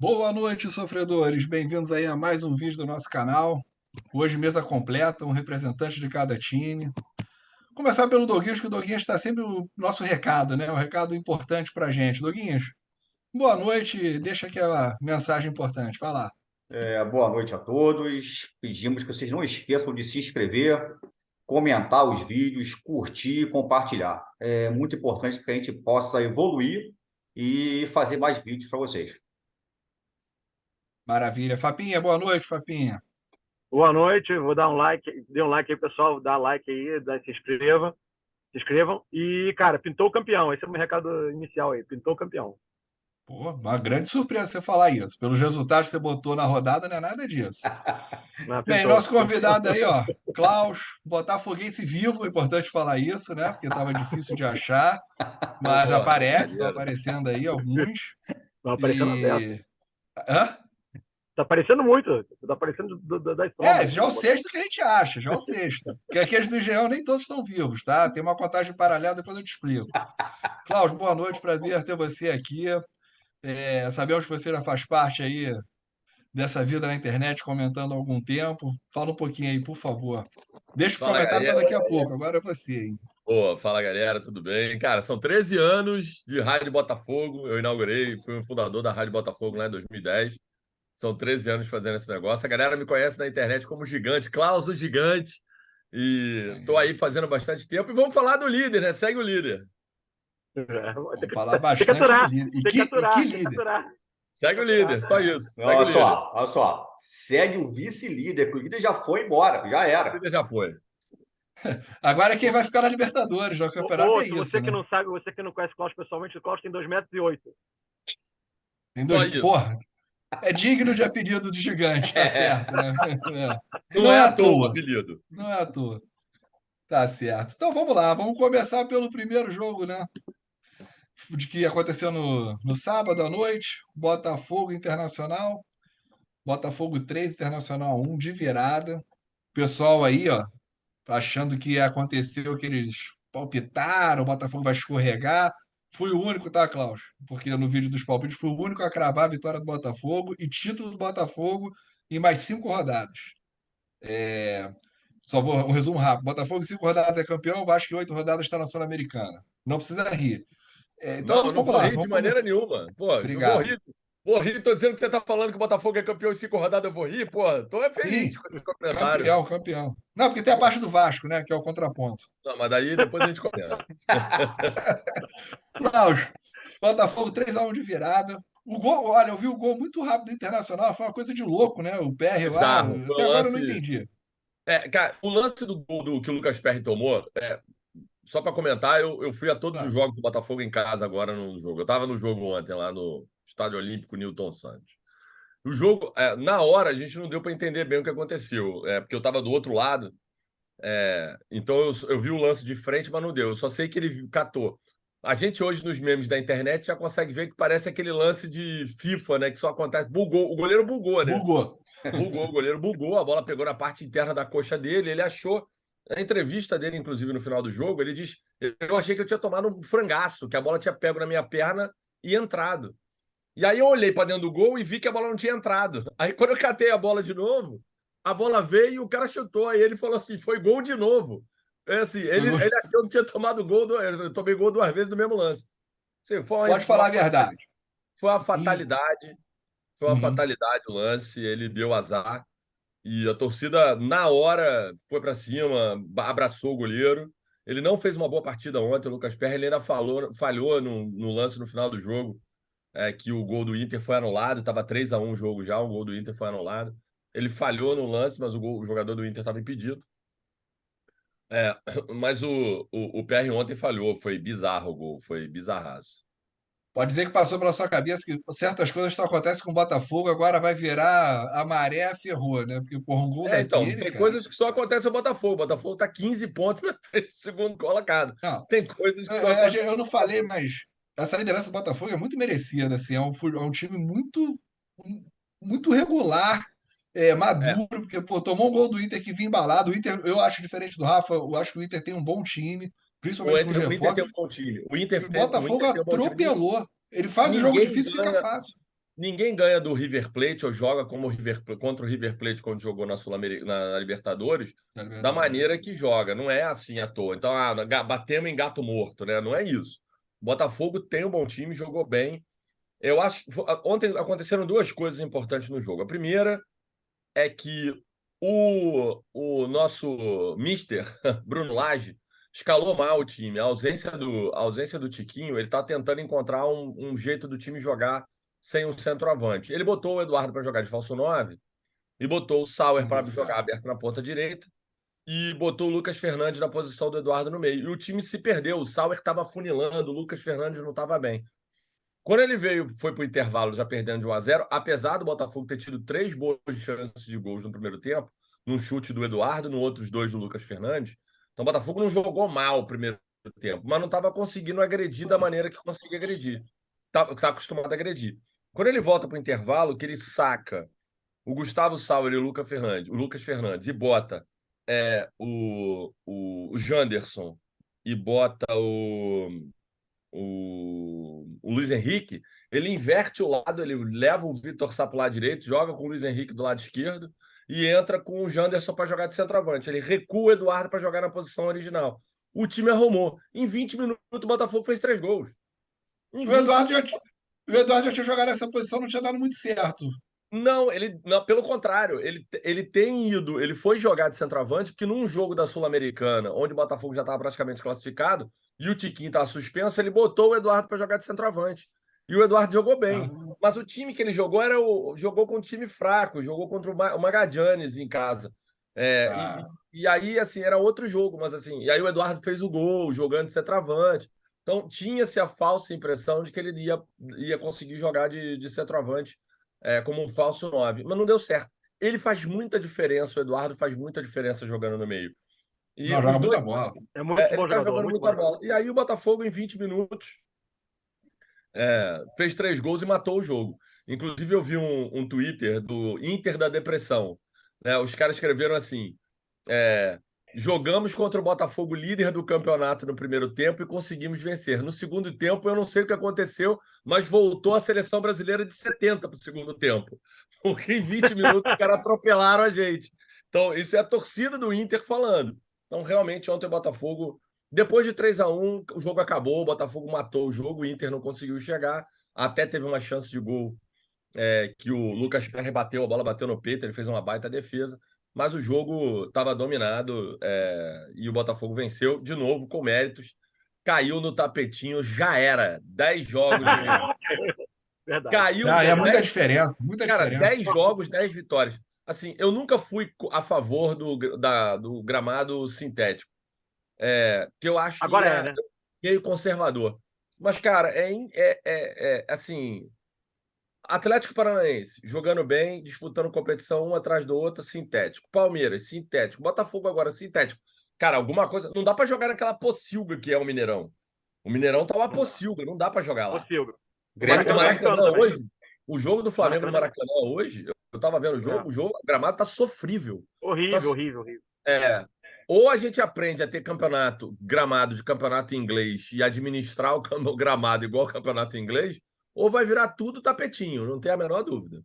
Boa noite, sofredores. Bem-vindos aí a mais um vídeo do nosso canal. Hoje, mesa completa, um representante de cada time. Começar pelo Doguinhos, que o Doguinhos está sempre o nosso recado, né? Um recado importante para a gente. Doguinhos, boa noite. Deixa aquela mensagem importante. Vai lá. Boa noite a todos. Pedimos que vocês não esqueçam de se inscrever, comentar os vídeos, curtir e compartilhar. É muito importante para que a gente possa evoluir e fazer mais vídeos para vocês. Maravilha. Fapinha, boa noite, Fapinha. Boa noite, vou dar um like, dê um like aí, pessoal, dá like aí, se inscrevam. E, cara, pintou o campeão, esse é o meu recado inicial aí, pintou o campeão. Pô, uma grande surpresa você falar isso. Pelos resultados que você botou na rodada, não é nada disso. Não, Bem, pintou. nosso convidado aí, ó, Klaus, botafoguense vivo, é importante falar isso, né? Porque estava difícil de achar, mas Pô, estão brincadeira. aparecendo aí alguns. Tá aparecendo aberto. E. Hã? Tá aparecendo muito, tá aparecendo das sombras. Esse já é o sexto que a gente acha, já é o sexto. Porque aqueles do Engenhão nem todos estão vivos, tá? Tem uma contagem paralela, depois eu te explico. Klaus, boa noite, prazer ter você aqui. Sabemos que você já faz parte aí dessa vida na internet comentando há algum tempo. Fala um pouquinho aí, por favor. Deixa o Fala, comentário para galera. daqui a pouco, agora é você, hein? Pô, fala, galera, tudo bem? Cara, são 13 anos de Rádio Botafogo. Eu inaugurei, fui o fundador da Rádio Botafogo lá em 2010. São 13 anos fazendo esse negócio. A galera me conhece na internet como Gigante, Klaus o Gigante. E tô aí fazendo bastante tempo. E vamos falar do líder, né? Segue o líder. Vamos falar Tem que bastante do aturar, líder. tem que aturar, Que tem que líder? aturar. Segue o líder, só isso. Segue o Olha líder. só, olha só. Segue o vice-líder, que o líder já foi embora, já O era. líder já foi. Agora quem vai ficar na Libertadores, já o campeonato é Se isso, você que né? não sabe, você que não conhece o Klaus pessoalmente, o Klaus tem 2,08 m. Tem Só dois. isso. Porra, é digno de apelido de gigante, tá certo, né? É. E Não não é é à à toa o toa. apelido. Não é à toa. Tá certo. Então vamos lá, vamos começar pelo primeiro jogo, né? De que aconteceu no sábado à noite. Botafogo Internacional. Botafogo 3, Internacional 1, de virada. Pessoal aí, ó, achando que aconteceu que eles palpitaram, o Botafogo vai escorregar. Fui o único, tá, Klaus? Porque no vídeo dos palpites fui o único a cravar a vitória do Botafogo e título do Botafogo em mais 5 rodadas. Só vou um resumo rápido. Botafogo em 5 rodadas é campeão, Vasco em 8 rodadas está na Sul-Americana. Não precisa rir. Não, Então eu não vamos vou lá, rir de vamos começar. maneira nenhuma. Pô, não vou Obrigado. rir. Vou rir, tô dizendo que você tá falando que o Botafogo é campeão em 5 rodadas, eu vou rir. Pô, tô feliz Sim, com esse comentário. campeão, campeão. Não, porque tem a parte do Vasco, né? Que é o contraponto. Não, mas daí depois a gente comenta. Klaus, Botafogo 3-1 de virada. O gol, olha, eu vi o gol muito rápido do Internacional, foi uma coisa de louco, né? O PR lá, Bizarro. Foi até um agora eu não lance. entendi. Cara, o lance do gol que o Lucas Perry tomou, só para comentar, eu fui a todos os Claro. jogos do Botafogo em casa agora no jogo. Eu tava no jogo ontem lá no Estádio Olímpico Newton Santos. O jogo, na hora, a gente não deu para entender bem o que aconteceu, porque eu tava do outro lado. Então eu vi o lance de frente, mas não deu. Eu só sei que ele catou. A gente hoje nos memes da internet já consegue ver que parece aquele lance de FIFA, né? Que só acontece. Bugou, o goleiro bugou, né? Bugou. Bugou, o goleiro bugou, a bola pegou na parte interna da coxa dele, ele achou. Na entrevista dele, inclusive, no final do jogo, ele diz: Eu achei que eu tinha tomado um frangaço, que a bola tinha pego na minha perna e entrado. E aí eu olhei para dentro do gol e vi que a bola não tinha entrado. Aí quando eu catei a bola de novo, a bola veio e o cara chutou. Aí ele falou assim: foi gol de novo. Assim, Foi gol. ele achou que tinha tomado gol, eu tomei gol 2 vezes no mesmo lance. Assim, Pode falar a verdade. foi uma E- fatalidade. Foi uma Uhum. fatalidade o lance, ele deu azar. E a torcida, na hora, foi para cima, abraçou o goleiro. Ele não fez uma boa partida ontem, o Lucas Perry. Ele ainda falhou no lance no final do jogo, que o gol do Inter foi anulado. Estava 3-1 o jogo já, o gol do Inter foi anulado. Ele falhou no lance, mas o jogador do Inter estava impedido. É, mas o PR ontem falhou, foi bizarro o gol, foi bizarraço. Pode dizer que passou pela sua cabeça que certas coisas só acontecem com o Botafogo, agora vai virar a maré ferrou, né? Porque, por um gol Então, daquele, tem cara. coisas que só acontecem no Botafogo. O Botafogo está 15 pontos na frente do segundo colocado. Não, Tem coisas que só acontecem. eu não falei, mas essa liderança do Botafogo é muito merecida, assim, é um time muito regular, É, maduro, porque pô, tomou um gol do Inter que vinha embalado. O Inter, eu acho diferente do Rafa, eu acho que o Inter tem um bom time, principalmente com os o Inter tem reforços. um bom time. E o Botafogo O Inter tem um bom time. atropelou. Ele faz o jogo Ninguém difícil ficar ganha, fácil. ninguém ganha do River Plate ou joga como contra o River Plate quando jogou na Libertadores, da maneira que joga. Não é assim à toa. Então, batemos em gato morto, né? Não é isso. O Botafogo tem um bom time, jogou bem. Eu acho que ontem aconteceram duas coisas importantes no jogo. A primeira é que o nosso mister, Bruno Lage, escalou mal o time. A ausência do Tiquinho, ele está tentando encontrar um jeito do time jogar sem um centroavante. Ele botou o Eduardo para jogar de falso 9 e botou o Sauer Não para deu jogar certo. aberto na ponta direita e botou o Lucas Fernandes na posição do Eduardo no meio. E o time se perdeu. O Sauer estava funilando, o Lucas Fernandes não estava bem. Quando ele foi para o intervalo já perdendo de 1-0, apesar do Botafogo ter tido 3 boas chances de gols no primeiro tempo, num chute do Eduardo, no outros 2 do Lucas Fernandes, então o Botafogo não jogou mal o primeiro tempo, mas não estava conseguindo agredir da maneira que conseguia agredir. Tá acostumado a agredir. Quando ele volta para o intervalo, que ele saca o Gustavo Sauer e o Lucas Fernandes, e bota o Janderson e bota o Luiz Henrique, ele inverte o lado, ele leva o Vitor Sá para o lado direito, joga com o Luiz Henrique do lado esquerdo e entra com o Janderson para jogar de centroavante. Ele recua o Eduardo para jogar na posição original. O time arrumou. Em 20 minutos, o Botafogo fez 3 gols. Em O 20 Eduardo já, o Eduardo já tinha jogado nessa posição, não tinha dado muito certo. Não, pelo contrário, ele tem ido, ele foi jogar de centroavante, porque num jogo da Sul-Americana, onde o Botafogo já estava praticamente classificado, e o Tiquinho estava suspenso, ele botou o Eduardo para jogar de centroavante. E o Eduardo jogou Ah, bem. Mas o time que ele jogou jogou com um time fraco, jogou contra o Magallanes em casa. É, ah. e aí, assim, era outro jogo, mas assim, e aí o Eduardo fez o gol, jogando de centroavante. Então, tinha-se a falsa impressão de que ele ia conseguir jogar de centroavante como um falso 9, mas não deu certo. Ele faz muita diferença, o Eduardo faz muita diferença jogando no meio. E Não, os joga dois, muita bola. É muito ele bom tá jogador, jogando muito bom muita jogador. bola. E aí o Botafogo, em 20 minutos, fez 3 gols e matou o jogo. Inclusive, eu vi um Twitter do Inter da Depressão. Né? Os caras escreveram assim: é, jogamos contra o Botafogo, líder do campeonato no primeiro tempo, e conseguimos vencer. No segundo tempo, eu não sei o que aconteceu, mas voltou a seleção brasileira de 70 para o segundo tempo. Porque em 20 minutos os caras atropelaram a gente. Então, isso é a torcida do Inter falando. Então, realmente, ontem o Botafogo, depois de 3-1, o jogo acabou, o Botafogo matou o jogo, o Inter não conseguiu chegar, até teve uma chance de gol que o Lucas Perry bateu, a bola bateu no peito, ele fez uma baita defesa, mas o jogo estava dominado e o Botafogo venceu de novo com méritos, caiu no tapetinho, já era. 10 jogos, Verdade. caiu, Ah, é muita 10, diferença, muita cara, diferença. 10 jogos, 10 vitórias. Assim, eu nunca fui a favor do gramado sintético, que eu acho que Agora é, é né? meio conservador. Mas, cara, assim, Atlético Paranaense, jogando bem, disputando competição uma atrás do outra, sintético. Palmeiras, sintético. Botafogo agora, sintético. Cara, alguma coisa. Não dá pra jogar naquela pocilga que é o Mineirão. O Mineirão tá uma Não dá. pogril, não dá pra jogar lá. Possível. O Grêmio também. Maracanã Maracanã também. hoje, o jogo do Flamengo no Maracanã Maracanã hoje, eu tava vendo também. o jogo, o gramado tá sofrível. Então, Horrível, assim, horrível, horrível. ou a gente aprende a ter gramado de campeonato inglês e administrar o gramado igual o campeonato inglês, ou vai virar tudo tapetinho, não tem a menor dúvida.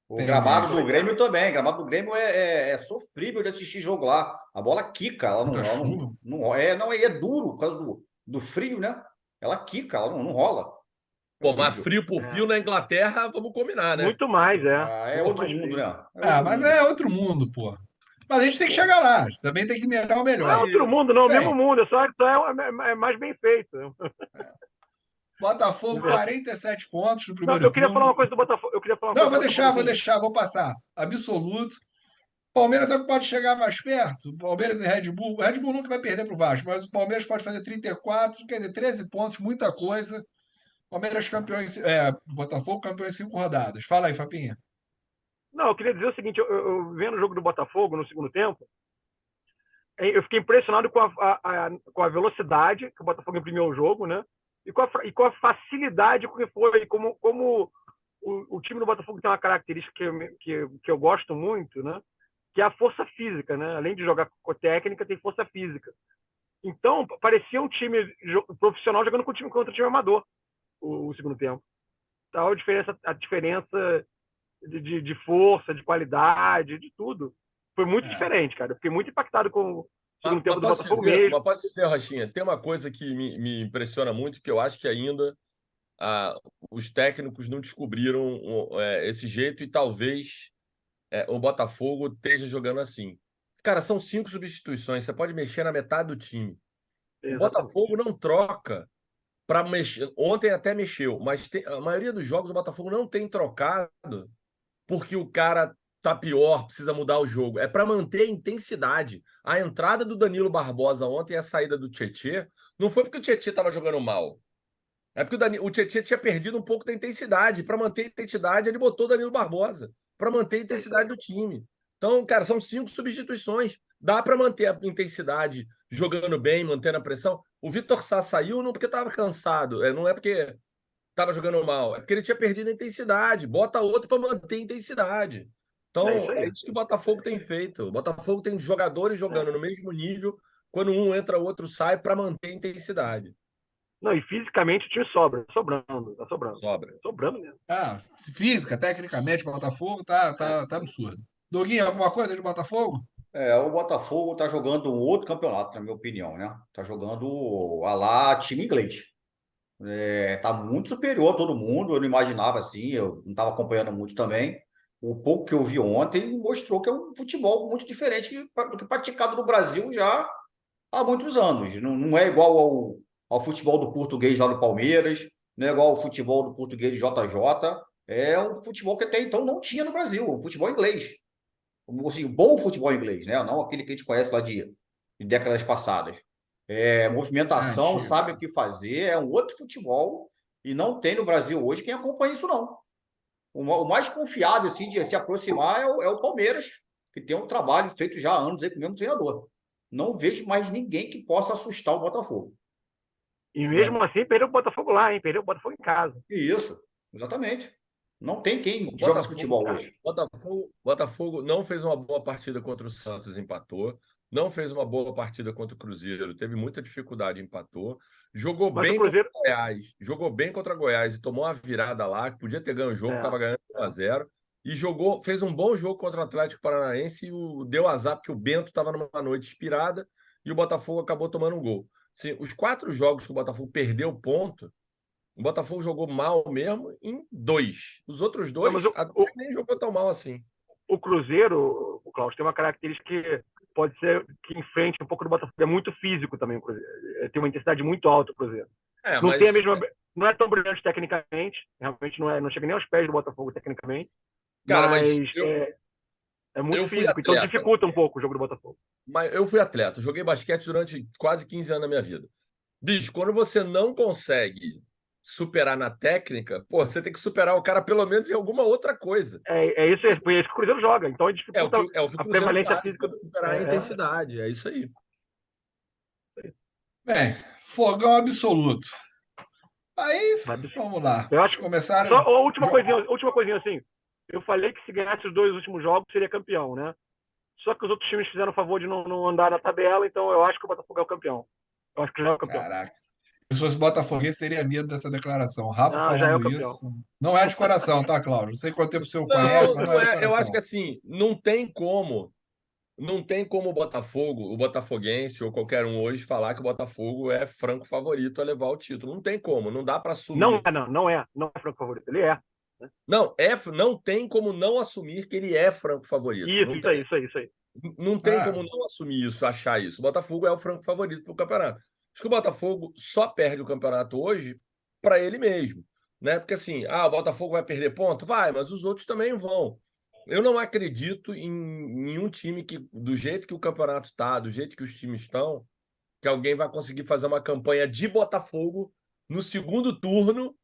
O Entendi. gramado do Grêmio também. O gramado do Grêmio é sofrível de assistir jogo lá. A bola quica, ela Muita ela chuva. não, é duro por causa do frio, né? Ela quica, ela não rola. É Pô, mas horrível. frio por É. frio na Inglaterra, vamos combinar, né? Muito mais, é. Ah, é Muito outro mais mundo, frio. né? É Ah, outro mas nível. é outro mundo, pô. Mas a gente tem que chegar lá. Também tem que mirar o Não é melhor. outro mundo, não, é o mesmo Bem, mundo, é mais bem feito. Botafogo, 47 pontos no Não, primeiro eu queria falar turno. uma coisa do Botafogo. Eu queria falar uma Não, coisa do Botafogo vou assim. deixar, vou passar. Absoluto. Palmeiras é o que pode chegar mais perto. Palmeiras e Red Bull. O Red Bull nunca vai perder para o Vasco, mas o Palmeiras pode fazer 34, quer dizer, 13 pontos, muita coisa. Palmeiras campeão Botafogo campeão em 5 rodadas. Fala aí, Fapinha. Não, eu queria dizer o seguinte: eu vendo o jogo do Botafogo no segundo tempo, eu fiquei impressionado com a velocidade que o Botafogo imprimiu o jogo, né? E com a facilidade que foi, como o time do Botafogo tem uma característica que eu gosto muito, né? Que é a força física, né? Além de jogar com técnica, tem força física. Então, parecia um time profissional jogando contra um time amador, o segundo tempo. a diferença de força, de qualidade, de tudo. Foi muito diferente, cara. Eu fiquei muito impactado com o segundo tempo do Botafogo mesmo. Mas posso dizer, Rochinha, tem uma coisa que me impressiona muito, que eu acho que ainda os técnicos não descobriram esse jeito e talvez o Botafogo esteja jogando assim. Cara, são 5 substituições, você pode mexer na metade do time. O Botafogo não troca para mexer. Ontem até mexeu, mas a maioria dos jogos o Botafogo não tem trocado porque o cara tá pior, precisa mudar o jogo. É para manter a intensidade. A entrada do Danilo Barbosa ontem e a saída do Tietê não foi porque o Tietê estava jogando mal. É porque o Tietê tinha perdido um pouco da intensidade. Para manter a intensidade, ele botou o Danilo Barbosa para manter a intensidade do time. Então, cara, são 5 substituições. Dá para manter a intensidade jogando bem, mantendo a pressão. O Vitor Sá saiu não porque estava cansado, não é porque estava jogando mal, é porque ele tinha perdido a intensidade. Bota outro para manter a intensidade. Então, é isso que o Botafogo tem feito. O Botafogo tem jogadores jogando no mesmo nível. Quando um entra, o outro sai para manter a intensidade. Não, e fisicamente o time sobra. Tá sobrando. Sobra. Sobrando mesmo. Física, tecnicamente, o Botafogo tá absurdo. Doguinho, alguma coisa de Botafogo? O Botafogo está jogando um outro campeonato, na minha opinião, né? Está jogando a lá time inglês. Tá muito superior a todo mundo. Eu não imaginava assim, eu não estava acompanhando muito também. O pouco que eu vi ontem mostrou que é um futebol muito diferente do que praticado no Brasil já há muitos anos. Não é igual ao futebol do português lá do Palmeiras, não é igual ao futebol do português de JJ. É um futebol que até então não tinha no Brasil, um futebol inglês. Assim, um bom futebol inglês, né? Não aquele que a gente conhece lá de décadas passadas. Movimentação, sabe o que fazer, é um outro futebol e não tem no Brasil hoje quem acompanha isso, não. O mais confiável assim, de se aproximar é o Palmeiras, que tem um trabalho feito já há anos aí com o mesmo treinador. Não vejo mais ninguém que possa assustar o Botafogo. E mesmo assim, perdeu o Botafogo lá, hein? Perdeu o Botafogo em casa. Isso, exatamente. Não tem quem joga esse futebol hoje. Botafogo não fez uma boa partida contra o Santos, empatou. Não fez uma boa partida contra o Cruzeiro, teve muita dificuldade, empatou. Jogou bem contra o Goiás. Jogou bem contra o Goiás e tomou uma virada lá, que podia ter ganho o jogo, estava ganhando 1-0. E fez um bom jogo contra o Atlético Paranaense e deu azar, porque o Bento estava numa noite inspirada e o Botafogo acabou tomando um gol. Assim, os 4 jogos que o Botafogo perdeu ponto, o Botafogo jogou mal mesmo em 2. Os outros 2 nem jogou tão mal assim. O Cruzeiro, o Cláudio, tem uma característica que pode ser que enfrente um pouco do Botafogo. É muito físico também o Cruzeiro. Tem uma intensidade muito alta o Cruzeiro. Não é tão brilhante tecnicamente, realmente não chega nem aos pés do Botafogo tecnicamente. Cara, mas é muito físico, então dificulta um pouco o jogo do Botafogo. Mas eu fui atleta, joguei basquete durante quase 15 anos da minha vida. Bicho, quando você não consegue superar na técnica, você tem que superar o cara pelo menos em alguma outra coisa. É isso que o Cruzeiro joga, então dificulta a prevalência física. Superar a intensidade, é isso aí. Bem, fogão absoluto. Aí, vamos lá. Eu acho que começaram. Só a última coisinha assim. Eu falei que se ganhasse os 2 últimos jogos seria campeão, né? Só que os outros times fizeram o favor de não andar na tabela, então eu acho que o Botafogo é o campeão. Eu acho que já é o campeão. Caraca. Se fosse botafoguense, teria medo dessa declaração. Rafa falando isso. Não é de coração, tá, Cláudio? Não sei quanto tempo o senhor conhece, mas não é de coração. Eu acho que assim, não tem como o Botafogo, o botafoguense ou qualquer um hoje falar que o Botafogo é franco favorito a levar o título. Não tem como, não dá para assumir. Não é franco favorito, ele é. Não tem como não assumir que ele é franco favorito. Isso aí. Não tem como não assumir isso, achar isso. O Botafogo é o franco favorito para o campeonato. Acho que o Botafogo só perde o campeonato hoje para ele mesmo, né? Porque assim, o Botafogo vai perder ponto? Vai, mas os outros também vão. Eu não acredito em nenhum time que, do jeito que o campeonato está, do jeito que os times estão, que alguém vai conseguir fazer uma campanha de Botafogo no segundo turno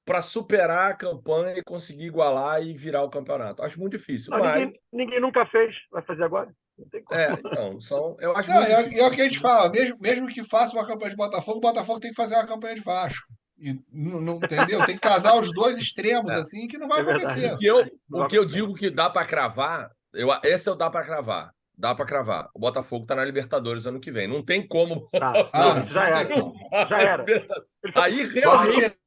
para superar a campanha e conseguir igualar e virar o campeonato. Acho muito difícil. Ninguém nunca fez, vai fazer agora. Não tem como. Eu acho muito difícil. É o que a gente fala, mesmo que faça uma campanha de Botafogo, o Botafogo tem que fazer uma campanha de Vasco. E, não entendeu? Tem que casar os 2 extremos, assim, que não vai acontecer. O que eu digo que dá para cravar, esse é o dá para cravar. Dá para cravar. O Botafogo tá na Libertadores ano que vem. Não tem como. Já era. Aí realmente.